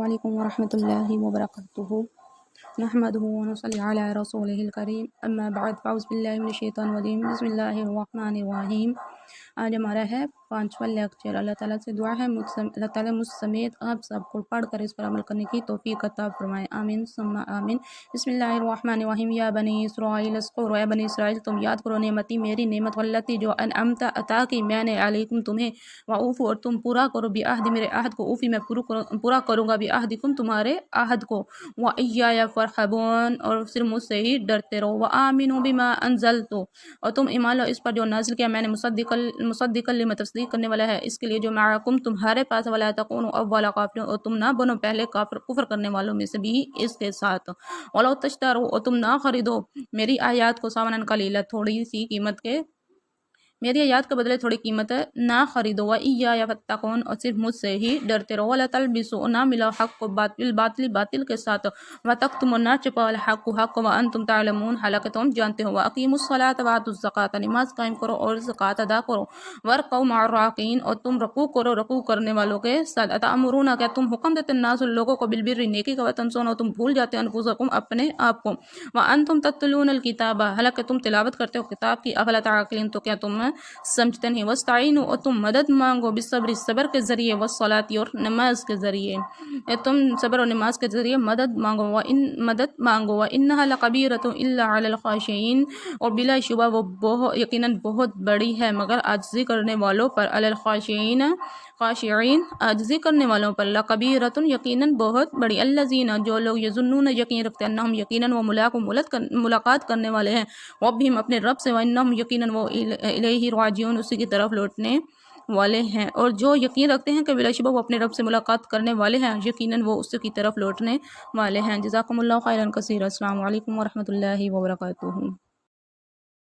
علیکم ورحمۃ اللہ وبرکاتہ نحمده ونصلی علی رسولہ الکریم اما بعد فاعوذ باللہ من الشیطان الرجیم بسم اللہ الرحمن الرحیم۔ آج ہمارا ہے 5واں لیکچر۔ اللہ تعالیٰ سے دعا ہے اللہ تعالیٰ مجھ سمیت آپ سب کو پڑھ کر اس پر عمل کرنے کی توفیق عطا فرمائے، آمین ثم آمین۔ بسم اللہ الرحمن الرحیم۔ یا بنی اسرائیل اذکروا، اے بنی اسرائیل تم یاد کرو نعمتی میری نعمت، والتی جو انعمت عطا کی میں نے علیکم تمہیں، وعوفوا اور تم پورا کرو بعہد میرے عہد کو، اوفی میں پورا کروں گا بعہدکم تمہارے عہد کو، وإیایا فارہبون اور صرف مجھ سے ہی ڈرتے رہو، وآمنوا بما انزلت اور تم ایمان لو اس پر جو نازل کیا میں نے، مصدقا لما تصدیق کرنے والا ہے اس کے لیے جو معکم تمہارے پاس، ولا تکونوا اول کافر اور تم نہ بنو پہلے کفر کرنے والوں میں سے بھی اس کے ساتھ، ولو تشتروا اور تم نہ خریدو میری آیات کو ثمنا قلیلا تھوڑی سی قیمت کے، میری آیات کے بدلے تھوڑی قیمت نہ خریدو، وإیایا فاتقون اور صرف مجھ سے ہی ڈرتے رہو، ولا تلبسوا اور نہ ملاؤ حق کو باطل کے ساتھ، وتکتموا نہ چھپاؤ الحق کو، وانتم تعلمون حالانکہ تم جانتے ہو، واقیموا الصلاۃ وآتوا الزکوۃ نماز قائم کرو اور زکوٰۃ ادا کرو، وارکعوا مع الراکعین اور تم رکوع کرنے والوں کے ساتھ، اتأمرون کیا تم حکم دیتے الناس لوگوں کو بالبر نیکی کا، وتنسون اور تم بھول جاتے انفسکم اپنے آپ کو، وانتم تتلون الکتاب حالانکہ تم تلاوت کرتے ہو کتاب کی، افلا تعقلون تو کیا تم سمجھتے نہیں، واستعینوا اور تم مدد مانگو بالصبر صبر کے ذریعے، والصلاۃ اور نماز کے ذریعے، تم صبر اور نماز کے ذریعے مدد مانگو، وانہا لکبیرۃ الا علی الخاشعین اور بلا شبہ وہ یقیناً بہت بڑی ہے مگر عاجزی کرنے والوں پر، علی الخاشعین عاجزی کرنے والوں پر، لکبیرۃ یقیناً بہت بڑی، الذین جو لوگ یظنون یقین رکھتے ہیں، انہم یقیناً وہ ملاقات کرنے والے ہیں، ربہم اپنے رب سے، وانہم یقیناً وہ الیہ راجعون اسی کی طرف لوٹنے والے ہیں، اور جو یقین رکھتے ہیں کہ بلا شبہ وہ اپنے رب سے ملاقات کرنے والے ہیں، یقیناً وہ اسی کی طرف لوٹنے والے ہیں۔ جزاکم اللہ خیرا کثیرا۔ السلام علیکم ورحمۃ اللہ وبرکاتہ۔